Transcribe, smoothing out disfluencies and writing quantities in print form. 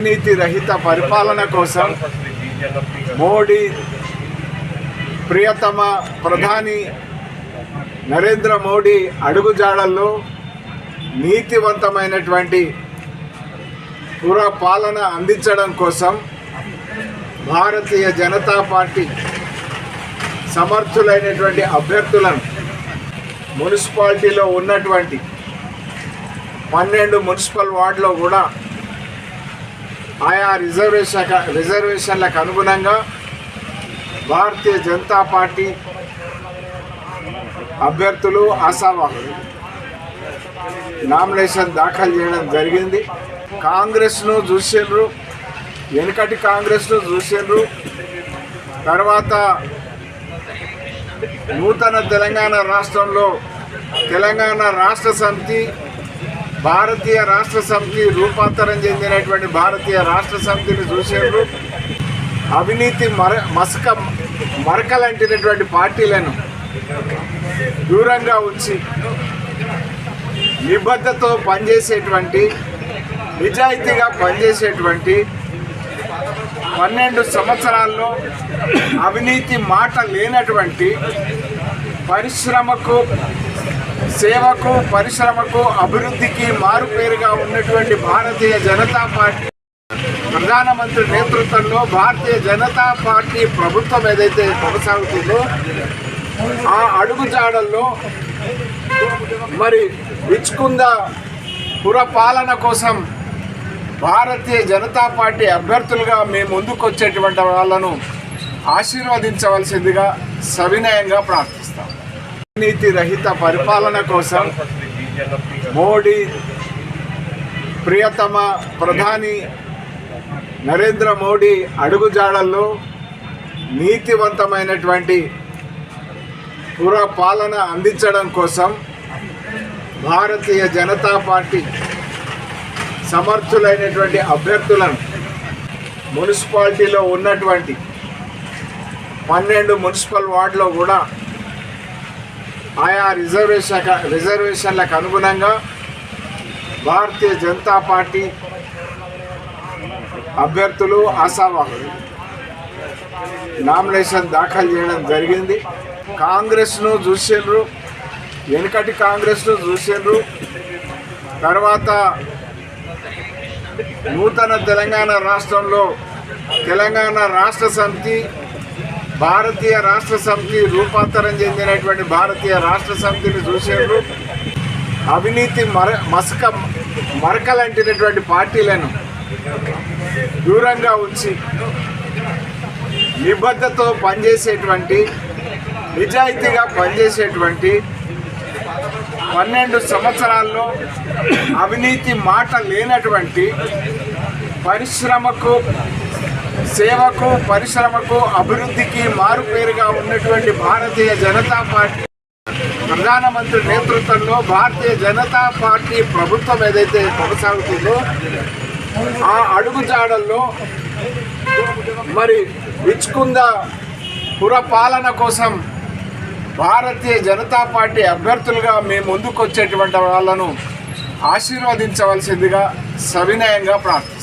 నీతి రహిత పరిపాలన కోసం మోడీ ప్రియతమ ప్రధాని నరేంద్ర మోడీ అడుగుజాడల్లో నీతివంతమైనటువంటి పురపాలన అందించడం కోసం భారతీయ జనతా పార్టీ సమర్థులైనటువంటి అభ్యర్థులను మున్సిపాలిటీలో ఉన్నటువంటి 12 మున్సిపల్ వార్డులో కూడా ఆయా రిజర్వేషన్లకు అనుగుణంగా భారతీయ జనతా పార్టీ అభ్యర్థులు ఆశావాహులు నామినేషన్ దాఖలు చేయడం జరిగింది. కాంగ్రెస్ను చూసిండ్రు, వెనుకటి కాంగ్రెస్ను చూసిండ్రు. తర్వాత నూతన తెలంగాణ రాష్ట్రంలో తెలంగాణ రాష్ట్ర సమితి, భారతీయ రాష్ట్ర సమితి రూపాంతరం చెందినటువంటి భారతీయ రాష్ట్ర సమితిని చూసేందుకు అవినీతి మరకలంటినటువంటి పార్టీలను దూరంగా ఉంచి నిబద్ధతతో పనిచేసేటువంటి, నిజాయితీగా పనిచేసేటువంటి 12 సంవత్సరాల్లో అవినీతి మాట లేనటువంటి పరిశ్రమకు, సేవకు, పరిశ్రమకు, అభివృద్ధికి మారుపేరుగా ఉన్నటువంటి భారతీయ జనతా పార్టీ ప్రధానమంత్రి నేతృత్వంలో భారతీయ జనతా పార్టీ ప్రభుత్వం ఏదైతే కొనసాగుతుందో ఆ అడుగుజాడల్లో మరి విచ్చుకుంద పురపాలన కోసం భారతీయ జనతా పార్టీ అభ్యర్థులుగా మేము ముందుకు వచ్చేటువంటి వాళ్ళను ఆశీర్వదించవలసిందిగా సవినయంగా ప్రార్థిస్తాం. నీతి రహిత పరిపాలన కోసం మోడీ ప్రియతమ ప్రధాని నరేంద్ర మోడీ అడుగుజాడల్లో నీతివంతమైనటువంటి పురపాలన అందించడం కోసం భారతీయ జనతా పార్టీ సమర్థులైనటువంటి అభ్యర్థులను మున్సిపాలిటీలో ఉన్నటువంటి 12 మున్సిపల్ వార్డులో కూడా ఆయా రిజర్వేషన్లకు అనుగుణంగా భారతీయ జనతా పార్టీ అభ్యర్థులు ఆశావాహులు నామినేషన్ దాఖలు చేయడం జరిగింది. కాంగ్రెస్ను చూసిండ్రు, వెనుకటి కాంగ్రెస్ను చూసిండ్రు. తర్వాత నూతన తెలంగాణ రాష్ట్రంలో తెలంగాణ రాష్ట్ర సమితి, భారతీయ రాష్ట్ర సమితి రూపాంతరం చెందినటువంటి భారతీయ రాష్ట్ర సమితిని చూసేందుకు అవినీతి మరకలంటినటువంటి పార్టీలను దూరంగా ఉంచి నిబద్ధతతో పనిచేసేటువంటి, నిజాయితీగా పనిచేసేటువంటి 12 సంవత్సరాల్లో అవినీతి మాట లేనటువంటి పరిశ్రమకు, సేవకు, పరిశ్రమకు, అభివృద్ధికి మారుపేరుగా ఉన్నటువంటి భారతీయ జనతా పార్టీ ప్రధానమంత్రి నేతృత్వంలో భారతీయ జనతా పార్టీ ప్రభుత్వం ఏదైతే కొనసాగుతుందో ఆ అడుగుజాడల్లో మరి విచ్చుకుంద పురపాలన కోసం భారతీయ జనతా పార్టీ అభ్యర్థులుగా మేము ముందుకు వచ్చేటువంటి వాళ్ళను ఆశీర్వదించవలసిందిగా సవినయంగా ప్రార్థిస్తాం.